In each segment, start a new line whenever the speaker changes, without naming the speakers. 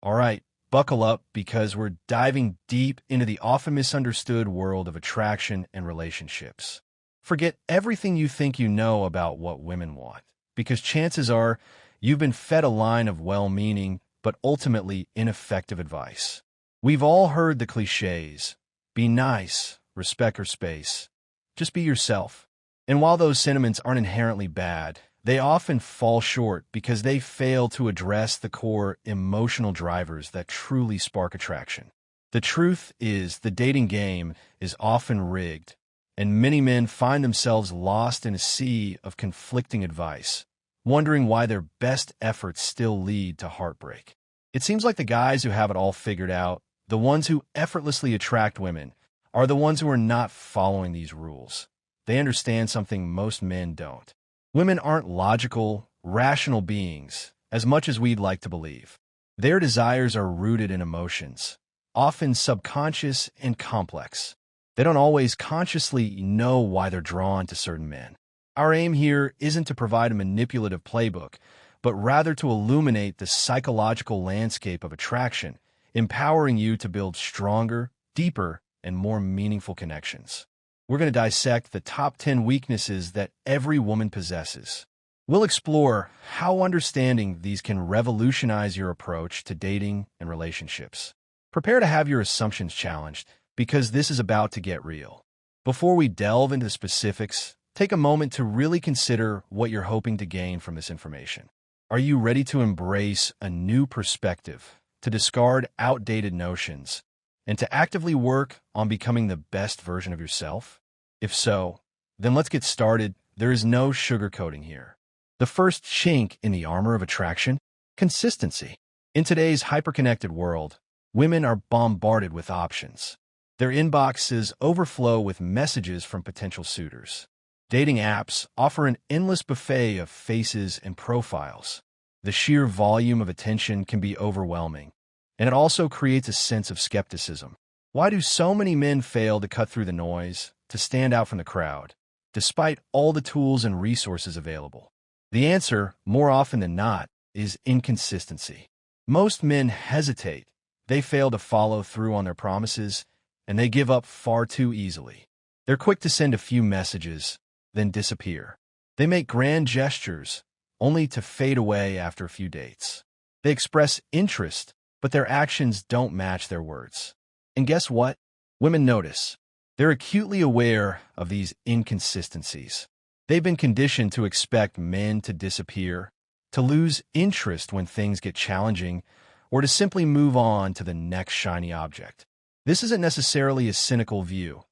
All right, buckle up because we're diving deep into the often misunderstood world of attraction and relationships. Forget everything you think you know about what women want, because chances are you've been fed a line of well-meaning but ultimately ineffective advice. We've all heard the cliches: be nice, respect her space, just be yourself. And while those sentiments aren't inherently bad, they often fall short because they fail to address the core emotional drivers that truly spark attraction. The truth is, the dating game is often rigged, and many men find themselves lost in a sea of conflicting advice, wondering why their best efforts still lead to heartbreak. It seems like the guys who have it all figured out, the ones who effortlessly attract women, are the ones who are not following these rules. They understand something most men don't. Women aren't logical, rational beings, as much as we'd like to believe. Their desires are rooted in emotions, often subconscious and complex. They don't always consciously know why they're drawn to certain men. Our aim here isn't to provide a manipulative playbook, but rather to illuminate the psychological landscape of attraction, empowering you to build stronger, deeper, and more meaningful connections. We're going to dissect the top 10 weaknesses that every woman possesses. We'll explore how understanding these can revolutionize your approach to dating and relationships. Prepare to have your assumptions challenged, because this is about to get real. Before we delve into the specifics, take a moment to really consider what you're hoping to gain from this information. Are you ready to embrace a new perspective, to discard outdated notions, and to actively work on becoming the best version of yourself? If so, then let's get started. There is no sugarcoating here. The first chink in the armor of attraction: consistency. In today's hyperconnected world, women are bombarded with options. Their inboxes overflow with messages from potential suitors. Dating apps offer an endless buffet of faces and profiles. The sheer volume of attention can be overwhelming, and it also creates a sense of skepticism. Why do so many men fail to cut through the noise, to stand out from the crowd, despite all the tools and resources available? The answer, more often than not, is inconsistency. Most men hesitate. They fail to follow through on their promises, and they give up far too easily. They're quick to send a few messages, then disappear. They make grand gestures, only to fade away after a few dates. They express interest, but their actions don't match their words. And guess what? Women notice. They're acutely aware of these inconsistencies. They've been conditioned to expect men to disappear, to lose interest when things get challenging, or to simply move on to the next shiny object. This isn't necessarily a cynical view,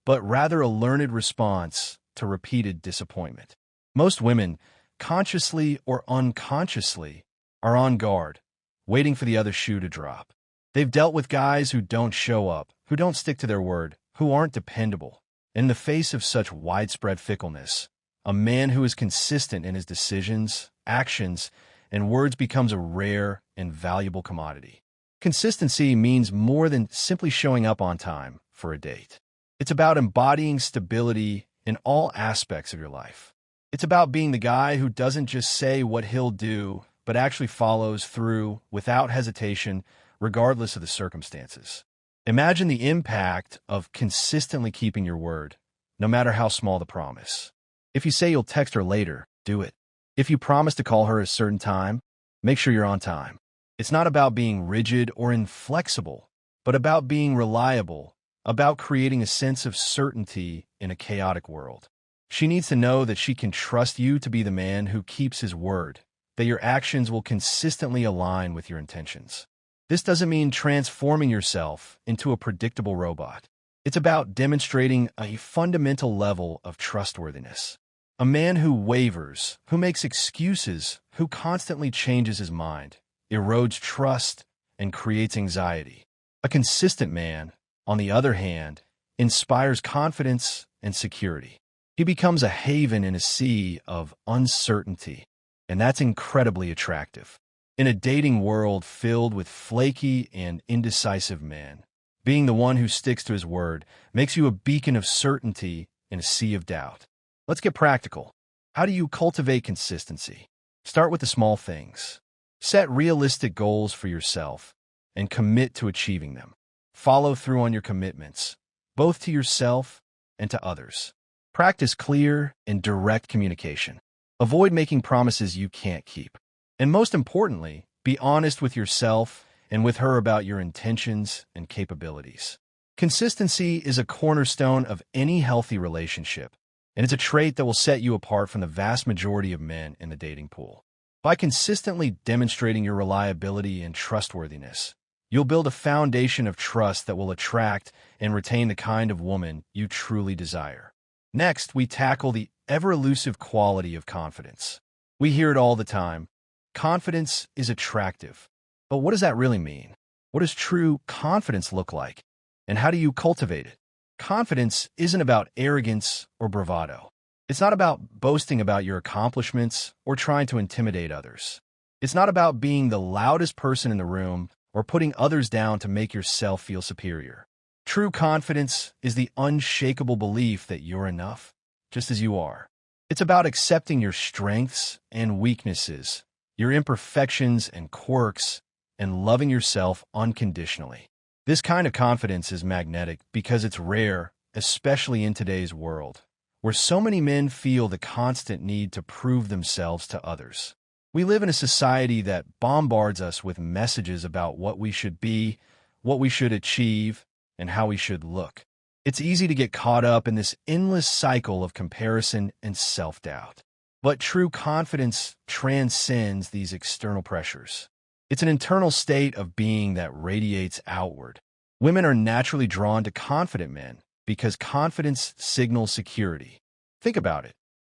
but rather a learned response to repeated disappointment. Most women, consciously or unconsciously, are on guard, waiting for the other shoe to drop. They've dealt with guys who don't show up, who don't stick to their word, who aren't dependable. In the face of such widespread fickleness, a man who is consistent in his decisions, actions, and words becomes a rare and valuable commodity. Consistency means more than simply showing up on time for a date. It's about embodying stability in all aspects of your life. It's about being the guy who doesn't just say what he'll do, but actually follows through without hesitation, regardless of the circumstances. Imagine the impact of consistently keeping your word, no matter how small the promise. If you say you'll text her later, do it. If you promise to call her at a certain time, make sure you're on time. It's not about being rigid or inflexible, but about being reliable, about creating a sense of certainty in a chaotic world. She needs to know that she can trust you to be the man who keeps his word, that your actions will consistently align with your intentions. This doesn't mean transforming yourself into a predictable robot. It's about demonstrating a fundamental level of trustworthiness. A man who wavers, who makes excuses, who constantly changes his mind, erodes trust and creates anxiety. A consistent man, on the other hand, inspires confidence and security. He becomes a haven in a sea of uncertainty, and that's incredibly attractive. In a dating world filled with flaky and indecisive men, being the one who sticks to his word makes you a beacon of certainty in a sea of doubt. Let's get practical. How do you cultivate consistency? Start with the small things. Set realistic goals for yourself. and commit to achieving them. Follow through on your commitments, both to yourself and to others. Practice clear and direct communication. Avoid making promises you can't keep. And most importantly, be honest with yourself and with her about your intentions and capabilities. Consistency is a cornerstone of any healthy relationship, and it's a trait that will set you apart from the vast majority of men in the dating pool. By consistently demonstrating your reliability and trustworthiness, you'll build a foundation of trust that will attract and retain the kind of woman you truly desire. Next, we tackle the ever-elusive quality of confidence. We hear it all the time. Confidence is attractive. But what does that really mean? What does true confidence look like? And how do you cultivate it? Confidence isn't about arrogance or bravado. It's not about boasting about your accomplishments or trying to intimidate others. It's not about being the loudest person in the room or putting others down to make yourself feel superior. True confidence is the unshakable belief that you're enough, just as you are. It's about accepting your strengths and weaknesses, your imperfections and quirks, and loving yourself unconditionally. This kind of confidence is magnetic because it's rare, especially in today's world, where so many men feel the constant need to prove themselves to others. We live in a society that bombards us with messages about what we should be, what we should achieve, and how we should look. It's easy to get caught up in this endless cycle of comparison and self-doubt. But true confidence transcends these external pressures. It's an internal state of being that radiates outward. Women are naturally drawn to confident men because confidence signals security. Think about it.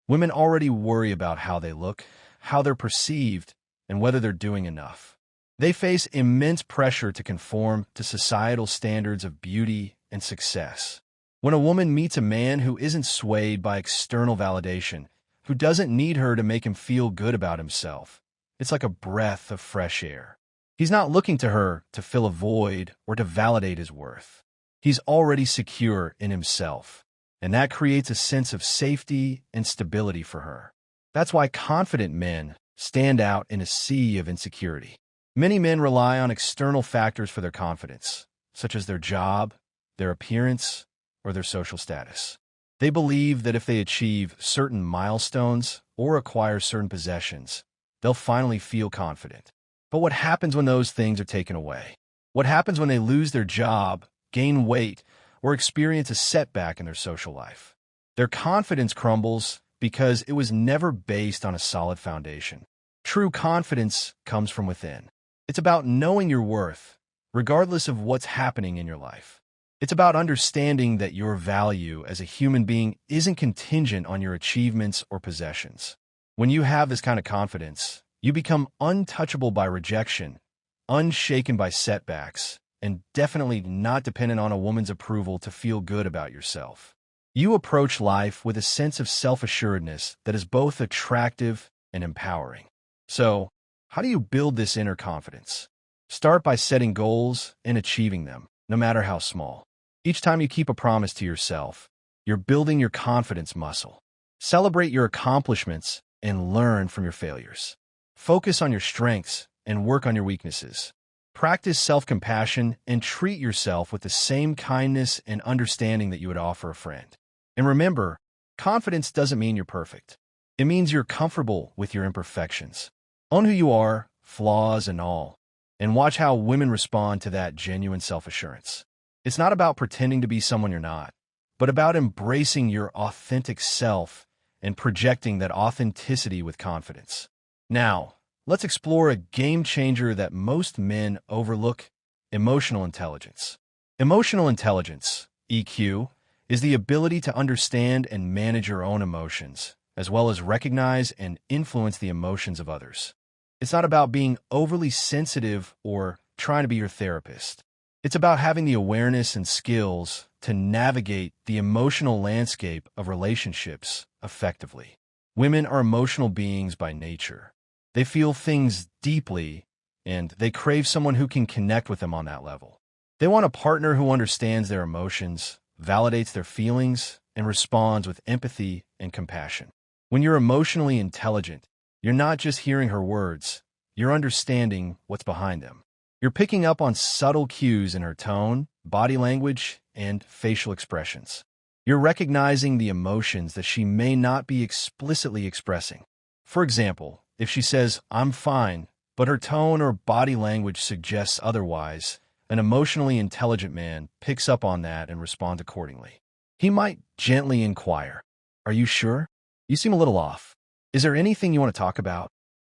Women already worry about how they look, how they're perceived, and whether they're doing enough. They face immense pressure to conform to societal standards of beauty and success. When a woman meets a man who isn't swayed by external validation, who doesn't need her to make him feel good about himself, it's like a breath of fresh air. He's not looking to her to fill a void or to validate his worth. He's already secure in himself, and that creates a sense of safety and stability for her. That's why confident men stand out in a sea of insecurity. Many men rely on external factors for their confidence, such as their job, their appearance, or their social status. They believe that if they achieve certain milestones or acquire certain possessions, they'll finally feel confident. But what happens when those things are taken away? What happens when they lose their job, gain weight, or experience a setback in their social life? Their confidence crumbles because it was never based on a solid foundation. True confidence comes from within. It's about knowing your worth, regardless of what's happening in your life. It's about understanding that your value as a human being isn't contingent on your achievements or possessions. When you have this kind of confidence, you become untouchable by rejection, unshaken by setbacks, and definitely not dependent on a woman's approval to feel good about yourself. You approach life with a sense of self-assuredness that is both attractive and empowering. So, how do you build this inner confidence? Start by setting goals and achieving them, no matter how small. Each time you keep a promise to yourself, you're building your confidence muscle. Celebrate your accomplishments and learn from your failures. Focus on your strengths and work on your weaknesses. Practice self-compassion and treat yourself with the same kindness and understanding that you would offer a friend. And remember, confidence doesn't mean you're perfect. It means you're comfortable with your imperfections. Own who you are, flaws and all, and watch how women respond to that genuine self-assurance. It's not about pretending to be someone you're not, but about embracing your authentic self and projecting that authenticity with confidence. Now, let's explore a game changer that most men overlook: emotional intelligence. Emotional intelligence, EQ, is the ability to understand and manage your own emotions, as well as recognize and influence the emotions of others. It's not about being overly sensitive or trying to be your therapist. It's about having the awareness and skills to navigate the emotional landscape of relationships effectively. Women are emotional beings by nature. They feel things deeply, and they crave someone who can connect with them on that level. They want a partner who understands their emotions, validates their feelings, and responds with empathy and compassion. When you're emotionally intelligent, you're not just hearing her words, you're understanding what's behind them. You're picking up on subtle cues in her tone, body language, and facial expressions. You're recognizing the emotions that she may not be explicitly expressing. For example, if she says, "I'm fine," but her tone or body language suggests otherwise, an emotionally intelligent man picks up on that and responds accordingly. He might gently inquire, "Are you sure? You seem a little off. Is there anything you want to talk about?"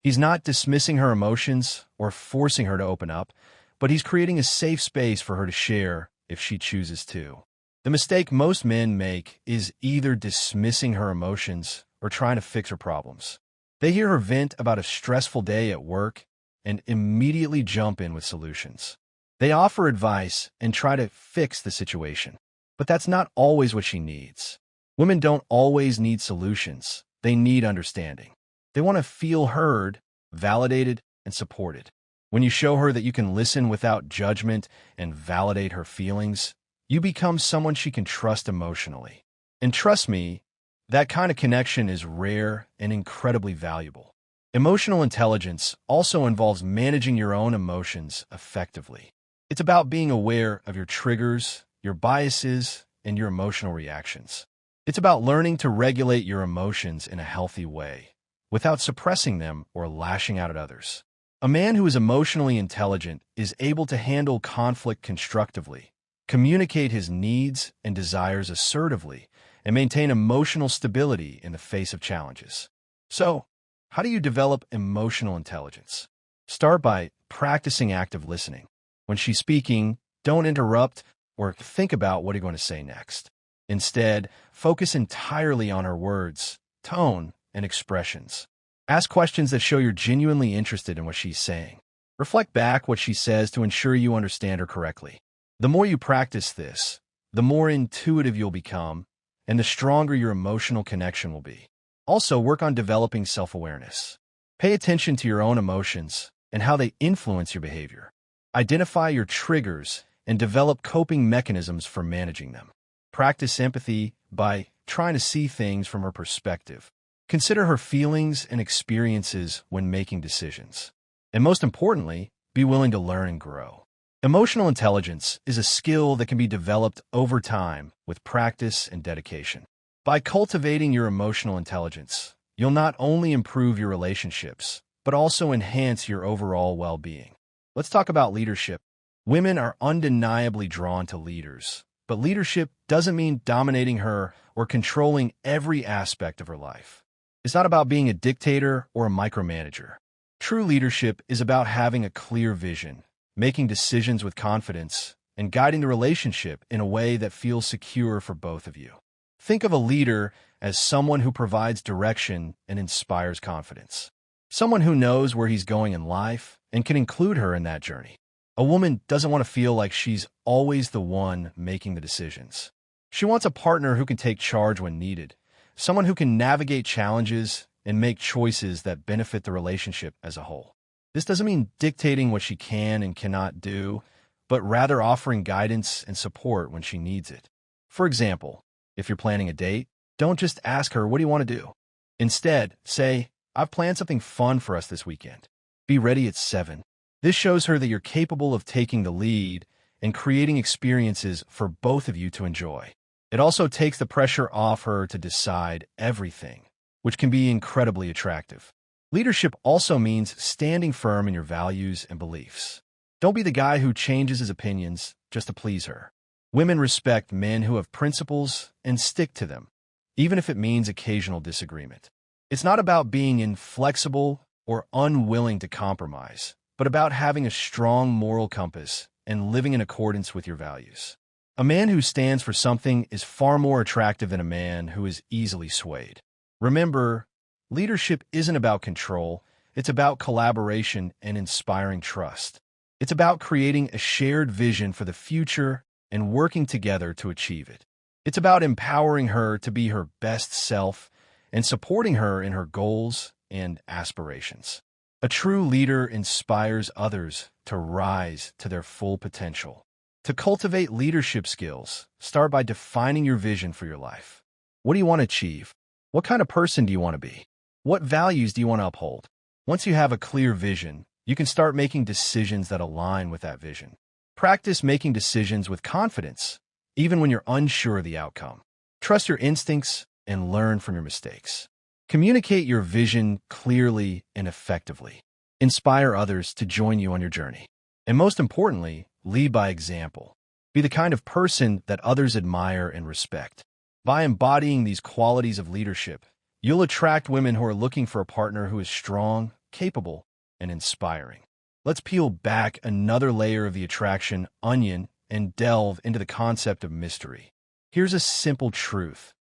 He's not dismissing her emotions or forcing her to open up, but he's creating a safe space for her to share if she chooses to. The mistake most men make is either dismissing her emotions or trying to fix her problems. They hear her vent about a stressful day at work and immediately jump in with solutions. They offer advice and try to fix the situation, but that's not always what she needs. Women don't always need solutions. They need understanding. They want to feel heard, validated, and supported. When you show her that you can listen without judgment and validate her feelings, you become someone she can trust emotionally. And trust me, that kind of connection is rare and incredibly valuable. Emotional intelligence also involves managing your own emotions effectively. It's about being aware of your triggers, your biases, and your emotional reactions. It's about learning to regulate your emotions in a healthy way, without suppressing them or lashing out at others. A man who is emotionally intelligent is able to handle conflict constructively, communicate his needs and desires assertively, and maintain emotional stability in the face of challenges. So, how do you develop emotional intelligence? Start by practicing active listening. When she's speaking, don't interrupt or think about what you're going to say next. Instead, focus entirely on her words, tone, and expressions. Ask questions that show you're genuinely interested in what she's saying. Reflect back what she says to ensure you understand her correctly. The more you practice this, the more intuitive you'll become, and the stronger your emotional connection will be. Also, work on developing self-awareness. Pay attention to your own emotions and how they influence your behavior. Identify your triggers and develop coping mechanisms for managing them. Practice empathy by trying to see things from her perspective. Consider her feelings and experiences when making decisions. And most importantly, be willing to learn and grow. Emotional intelligence is a skill that can be developed over time with practice and dedication. By cultivating your emotional intelligence, you'll not only improve your relationships, but also enhance your overall well-being. Let's talk about leadership. Women are undeniably drawn to leaders, but leadership doesn't mean dominating her or controlling every aspect of her life. It's not about being a dictator or a micromanager. True leadership is about having a clear vision, making decisions with confidence, and guiding the relationship in a way that feels secure for both of you. Think of a leader as someone who provides direction and inspires confidence. Someone who knows where he's going in life and can include her in that journey. A woman doesn't want to feel like she's always the one making the decisions. She wants a partner who can take charge when needed, someone who can navigate challenges and make choices that benefit the relationship as a whole. This doesn't mean dictating what she can and cannot do, but rather offering guidance and support when she needs it. For example, if you're planning a date, don't just ask her, "What do you want to do?" Instead, say, "I've planned something fun for us this weekend. Be ready at 7. This shows her that you're capable of taking the lead and creating experiences for both of you to enjoy. It also takes the pressure off her to decide everything, which can be incredibly attractive. Leadership also means standing firm in your values and beliefs. Don't be the guy who changes his opinions just to please her. Women respect men who have principles and stick to them, even if it means occasional disagreement. It's not about being inflexible or unwilling to compromise, but about having a strong moral compass and living in accordance with your values. A man who stands for something is far more attractive than a man who is easily swayed. Remember, leadership isn't about control, it's about collaboration and inspiring trust. It's about creating a shared vision for the future and working together to achieve it. It's about empowering her to be her best self and supporting her in her goals and aspirations. A true leader inspires others to rise to their full potential. To cultivate leadership skills, start by defining your vision for your life. What do you want to achieve? What kind of person do you want to be? What values do you want to uphold? Once you have a clear vision, you can start making decisions that align with that vision. Practice making decisions with confidence, even when you're unsure of the outcome. Trust your instincts and learn from your mistakes. Communicate your vision clearly and effectively. Inspire others to join you on your journey. And most importantly, lead by example. Be the kind of person that others admire and respect. By embodying these qualities of leadership, you'll attract women who are looking for a partner who is strong, capable, and inspiring. Let's peel back another layer of the attraction onion and delve into the concept of mystery. Here's a simple truth.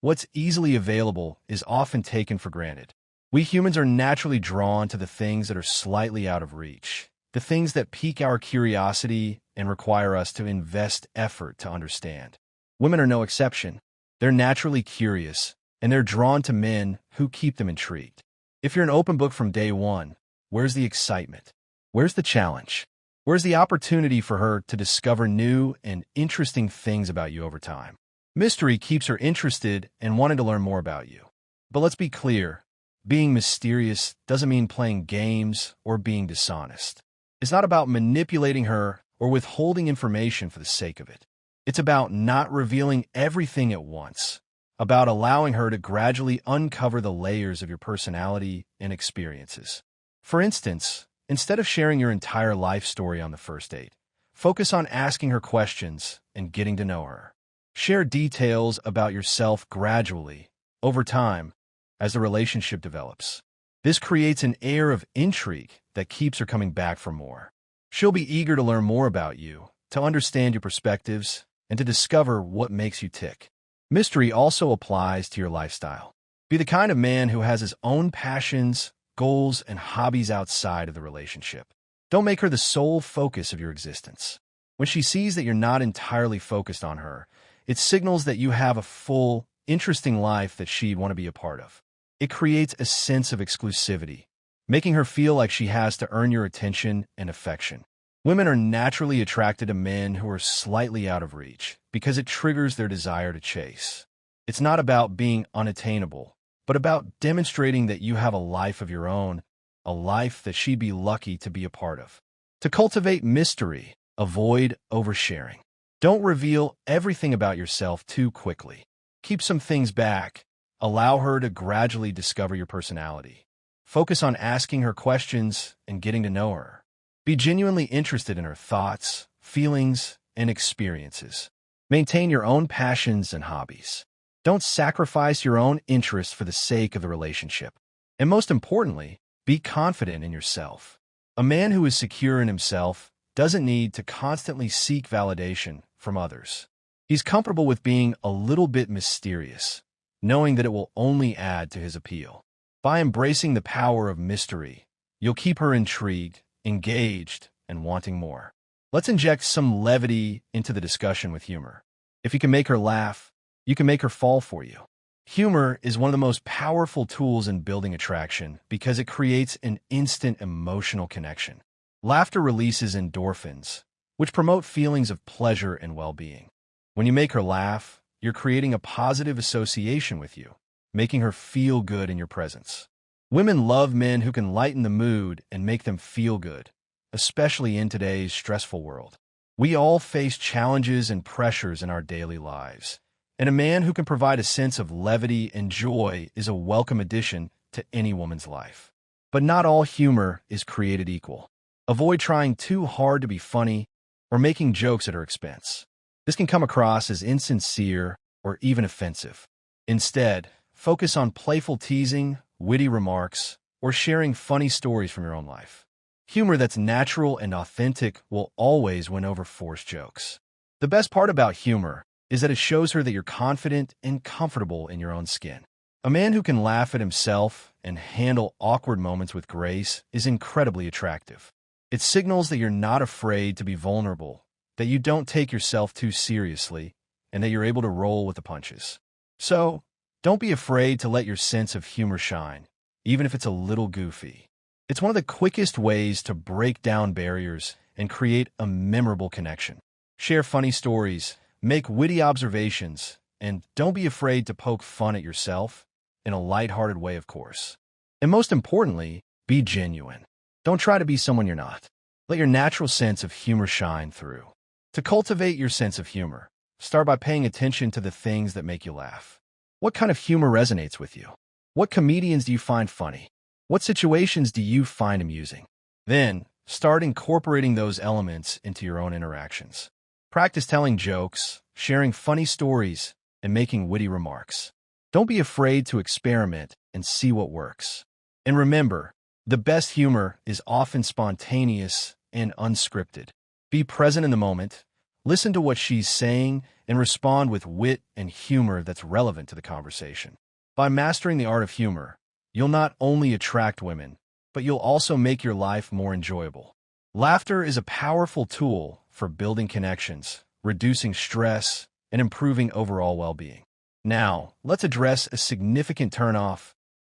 What's easily available is often taken for granted. We humans are naturally drawn to the things that are slightly out of reach, the things that pique our curiosity and require us to invest effort to understand. Women are no exception. They're naturally curious, and they're drawn to men who keep them intrigued. If you're an open book from day one, where's the excitement? Where's the challenge? Where's the opportunity for her to discover new and interesting things about you over time? Mystery keeps her interested and wanting to learn more about you. But let's be clear, being mysterious doesn't mean playing games or being dishonest. It's not about manipulating her or withholding information for the sake of it. It's about not revealing everything at once, about allowing her to gradually uncover the layers of your personality and experiences. For instance, instead of sharing your entire life story on the first date, focus on asking her questions and getting to know her. Share details about yourself gradually, over time, as the relationship develops. This creates an air of intrigue that keeps her coming back for more. She'll be eager to learn more about you, to understand your perspectives, and to discover what makes you tick. Mystery also applies to your lifestyle. Be the kind of man who has his own passions, goals, and hobbies outside of the relationship. Don't make her the sole focus of your existence. When she sees that you're not entirely focused on her, it signals that you have a full, interesting life that she'd want to be a part of. It creates a sense of exclusivity, making her feel like she has to earn your attention and affection. Women are naturally attracted to men who are slightly out of reach because it triggers their desire to chase. It's not about being unattainable, but about demonstrating that you have a life of your own, a life that she'd be lucky to be a part of. To cultivate mystery, avoid oversharing. Don't reveal everything about yourself too quickly. Keep some things back. Allow her to gradually discover your personality. Focus on asking her questions and getting to know her. Be genuinely interested in her thoughts, feelings, and experiences. Maintain your own passions and hobbies. Don't sacrifice your own interests for the sake of the relationship. And most importantly, be confident in yourself. A man who is secure in himself doesn't need to constantly seek validation from others. He's comfortable with being a little bit mysterious, knowing that it will only add to his appeal. By embracing the power of mystery, you'll keep her intrigued, engaged, and wanting more. Let's inject some levity into the discussion with humor. If you can make her laugh, you can make her fall for you. Humor is one of the most powerful tools in building attraction because it creates an instant emotional connection. Laughter releases endorphins, which promote feelings of pleasure and well-being. When you make her laugh, you're creating a positive association with you, making her feel good in your presence. Women love men who can lighten the mood and make them feel good, especially in today's stressful world. We all face challenges and pressures in our daily lives, and a man who can provide a sense of levity and joy is a welcome addition to any woman's life. But not all humor is created equal. Avoid trying too hard to be funny or making jokes at her expense. This can come across as insincere or even offensive. Instead, focus on playful teasing, witty remarks, or sharing funny stories from your own life. Humor that's natural and authentic will always win over forced jokes. The best part about humor is that it shows her that you're confident and comfortable in your own skin. A man who can laugh at himself and handle awkward moments with grace is incredibly attractive. It signals that you're not afraid to be vulnerable, that you don't take yourself too seriously, and that you're able to roll with the punches. So, don't be afraid to let your sense of humor shine, even if it's a little goofy. It's one of the quickest ways to break down barriers and create a memorable connection. Share funny stories, make witty observations, and don't be afraid to poke fun at yourself in a lighthearted way, of course. And most importantly, be genuine. Don't try to be someone you're not. Let your natural sense of humor shine through. To cultivate your sense of humor, start by paying attention to the things that make you laugh. What kind of humor resonates with you? What comedians do you find funny? What situations do you find amusing? Then, start incorporating those elements into your own interactions. Practice telling jokes, sharing funny stories, and making witty remarks. Don't be afraid to experiment and see what works. And remember, the best humor is often spontaneous and unscripted. Be present in the moment, listen to what she's saying, and respond with wit and humor that's relevant to the conversation. By mastering the art of humor, you'll not only attract women, but you'll also make your life more enjoyable. Laughter is a powerful tool for building connections, reducing stress, and improving overall well-being. Now, let's address a significant turnoff: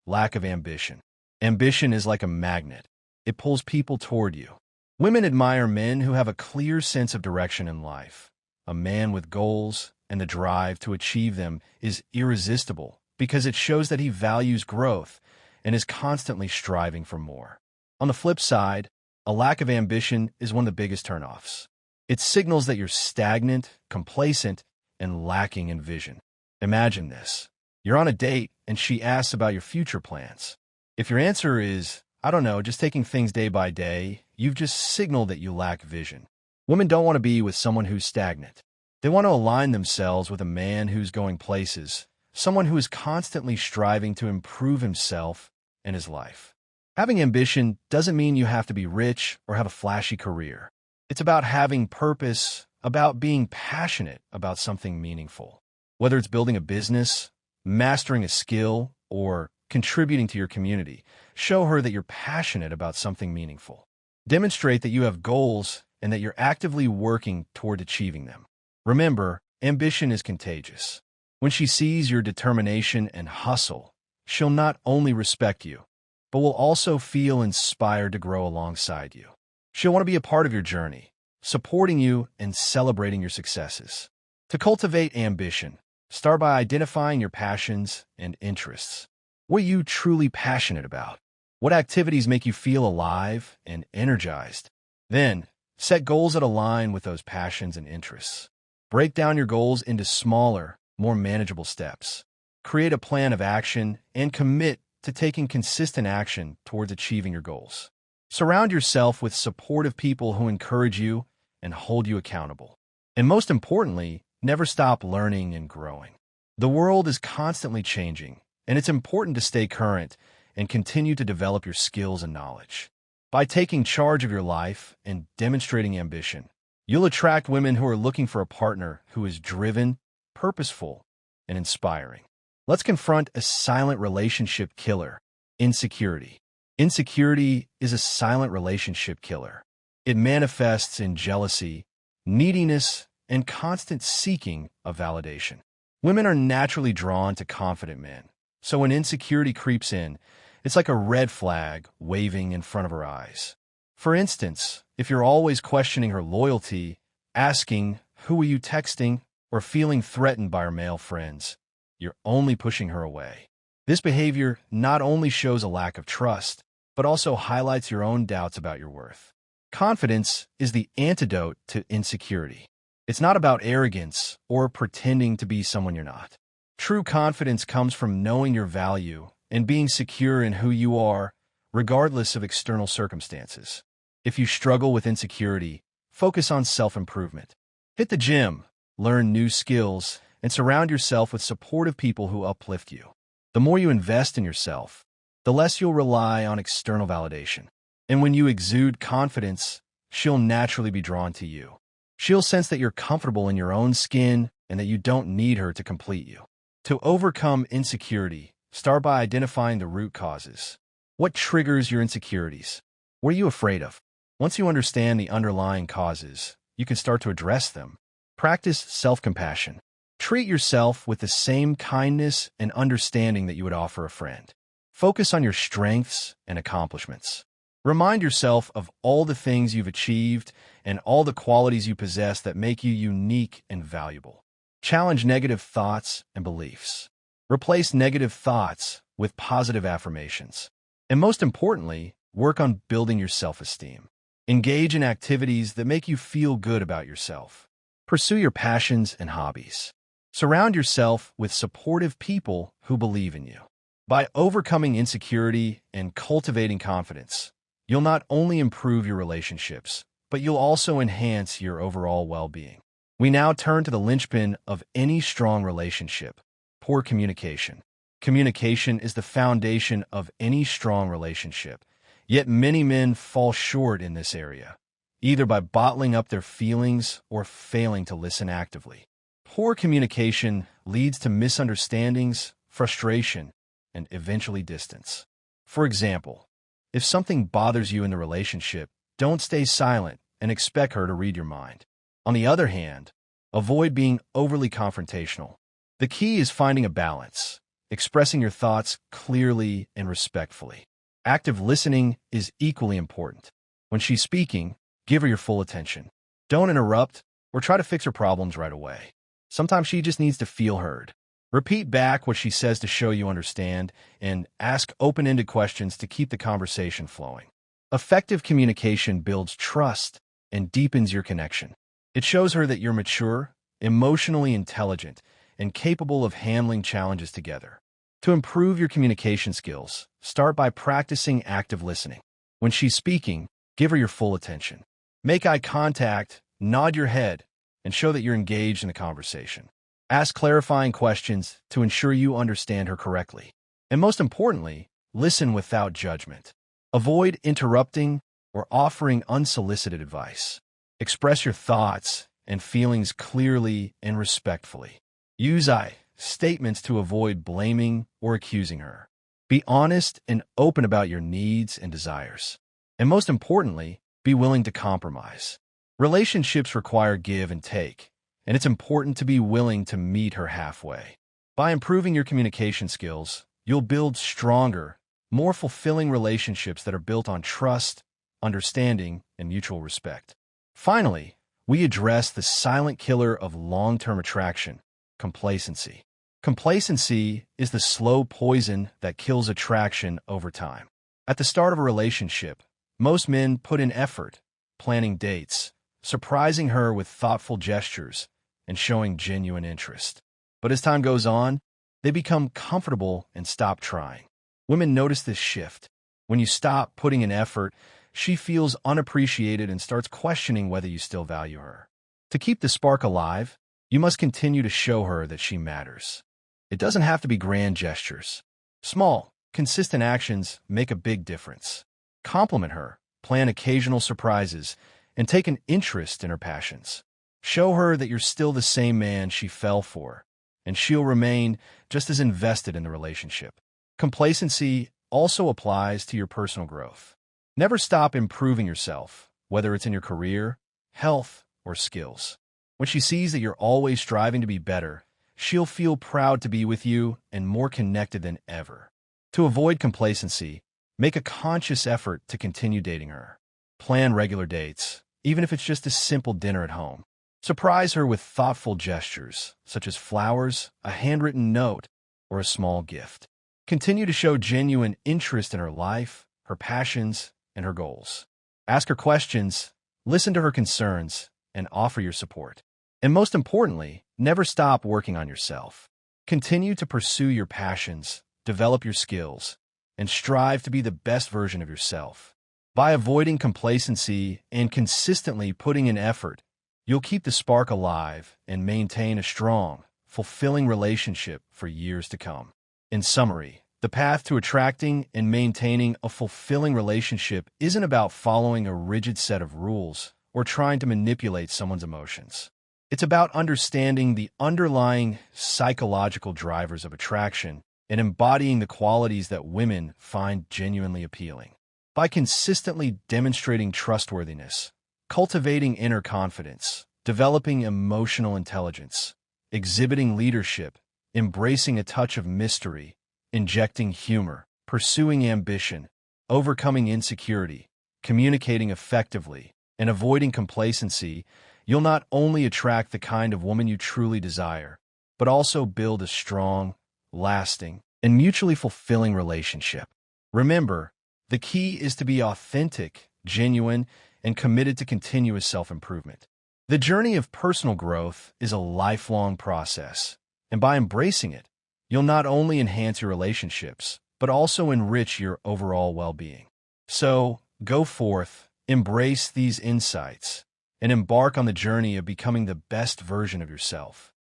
lack of ambition. Ambition is like a magnet. It pulls people toward you. Women admire men who have a clear sense of direction in life. A man with goals and the drive to achieve them is irresistible because it shows that he values growth and is constantly striving for more. On the flip side, a lack of ambition is one of the biggest turnoffs. It signals that you're stagnant, complacent, and lacking in vision. Imagine this. You're on a date and she asks about your future plans. If your answer is, "I don't know, just taking things day by day," you've just signaled that you lack vision. Women don't want to be with someone who's stagnant. They want to align themselves with a man who's going places, someone who is constantly striving to improve himself and his life. Having ambition doesn't mean you have to be rich or have a flashy career. It's about having purpose, about being passionate about something meaningful. Whether it's building a business, mastering a skill, or contributing to your community, show her that you're passionate about something meaningful. Demonstrate that you have goals and that you're actively working toward achieving them. Remember, ambition is contagious. When she sees your determination and hustle, she'll not only respect you, but will also feel inspired to grow alongside you. She'll want to be a part of your journey, supporting you and celebrating your successes. To cultivate ambition, start by identifying your passions and interests. What are you truly passionate about? What activities make you feel alive and energized? Then, set goals that align with those passions and interests. Break down your goals into smaller, more manageable steps. Create a plan of action and commit to taking consistent action towards achieving your goals. Surround yourself with supportive people who encourage you and hold you accountable. And most importantly, never stop learning and growing. The world is constantly changing, and it's important to stay current and continue to develop your skills and knowledge. By taking charge of your life and demonstrating ambition, you'll attract women who are looking for a partner who is driven, purposeful, and inspiring. Let's confront a silent relationship killer: insecurity. Insecurity is a silent relationship killer. It manifests in jealousy, neediness, and constant seeking of validation. Women are naturally drawn to confident men, so when insecurity creeps in, it's like a red flag waving in front of her eyes. For instance, if you're always questioning her loyalty, asking, "Who are you texting?" or feeling threatened by her male friends, you're only pushing her away. This behavior not only shows a lack of trust, but also highlights your own doubts about your worth. Confidence is the antidote to insecurity. It's not about arrogance or pretending to be someone you're not. True confidence comes from knowing your value and being secure in who you are, regardless of external circumstances. If you struggle with insecurity, focus on self-improvement. Hit the gym, learn new skills, and surround yourself with supportive people who uplift you. The more you invest in yourself, the less you'll rely on external validation. And when you exude confidence, she'll naturally be drawn to you. She'll sense that you're comfortable in your own skin and that you don't need her to complete you. To overcome insecurity, start by identifying the root causes. What triggers your insecurities? What are you afraid of? Once you understand the underlying causes, you can start to address them. Practice self-compassion. Treat yourself with the same kindness and understanding that you would offer a friend. Focus on your strengths and accomplishments. Remind yourself of all the things you've achieved and all the qualities you possess that make you unique and valuable. Challenge negative thoughts and beliefs. Replace negative thoughts with positive affirmations. And most importantly, work on building your self-esteem. Engage in activities that make you feel good about yourself. Pursue your passions and hobbies. Surround yourself with supportive people who believe in you. By overcoming insecurity and cultivating confidence, you'll not only improve your relationships, but you'll also enhance your overall well-being. We now turn to the linchpin of any strong relationship: poor communication. Communication is the foundation of any strong relationship, yet many men fall short in this area, either by bottling up their feelings or failing to listen actively. Poor communication leads to misunderstandings, frustration, and eventually distance. For example, if something bothers you in the relationship, don't stay silent and expect her to read your mind. On the other hand, avoid being overly confrontational. The key is finding a balance, expressing your thoughts clearly and respectfully. Active listening is equally important. When she's speaking, give her your full attention. Don't interrupt or try to fix her problems right away. Sometimes she just needs to feel heard. Repeat back what she says to show you understand, and ask open-ended questions to keep the conversation flowing. Effective communication builds trust and deepens your connection. It shows her that you're mature, emotionally intelligent, and capable of handling challenges together. To improve your communication skills, start by practicing active listening. When she's speaking, give her your full attention. Make eye contact, nod your head, and show that you're engaged in the conversation. Ask clarifying questions to ensure you understand her correctly. And most importantly, listen without judgment. Avoid interrupting or offering unsolicited advice. Express your thoughts and feelings clearly and respectfully. Use I statements to avoid blaming or accusing her. Be honest and open about your needs and desires. And most importantly, be willing to compromise. Relationships require give and take, and it's important to be willing to meet her halfway. By improving your communication skills, you'll build stronger, more fulfilling relationships that are built on trust, understanding, and mutual respect. Finally, we address the silent killer of long-term attraction: complacency. Complacency is the slow poison that kills attraction over time. At the start of a relationship, most men put in effort, planning dates, surprising her with thoughtful gestures, and showing genuine interest. But as time goes on, they become comfortable and stop trying. Women notice this shift. When you stop putting in effort, she feels unappreciated and starts questioning whether you still value her. To keep the spark alive, you must continue to show her that she matters. It doesn't have to be grand gestures. Small, consistent actions make a big difference. Compliment her, plan occasional surprises, and take an interest in her passions. Show her that you're still the same man she fell for, and she'll remain just as invested in the relationship. Complacency also applies to your personal growth. Never stop improving yourself, whether it's in your career, health, or skills. When she sees that you're always striving to be better, she'll feel proud to be with you and more connected than ever. To avoid complacency, make a conscious effort to continue dating her. Plan regular dates, even if it's just a simple dinner at home. Surprise her with thoughtful gestures, such as flowers, a handwritten note, or a small gift. Continue to show genuine interest in her life, her passions, and her goals. Ask her questions, listen to her concerns, and offer your support. And most importantly, never stop working on yourself. Continue to pursue your passions, develop your skills, and strive to be the best version of yourself. By avoiding complacency and consistently putting in effort, you'll keep the spark alive and maintain a strong, fulfilling relationship for years to come. In summary, the path to attracting and maintaining a fulfilling relationship isn't about following a rigid set of rules or trying to manipulate someone's emotions. It's about understanding the underlying psychological drivers of attraction and embodying the qualities that women find genuinely appealing. By consistently demonstrating trustworthiness, cultivating inner confidence, developing emotional intelligence, exhibiting leadership, embracing a touch of mystery, injecting humor, pursuing ambition, overcoming insecurity, communicating effectively, and avoiding complacency, you'll not only attract the kind of woman you truly desire, but also build a strong, lasting, and mutually fulfilling relationship. Remember, The key is to be authentic, genuine, and committed to continuous self-improvement. The journey of personal growth is a lifelong process, and by embracing it, you'll not only enhance your relationships, but also enrich your overall well-being. So, go forth, embrace these insights, and embark on the journey of becoming the best version of yourself.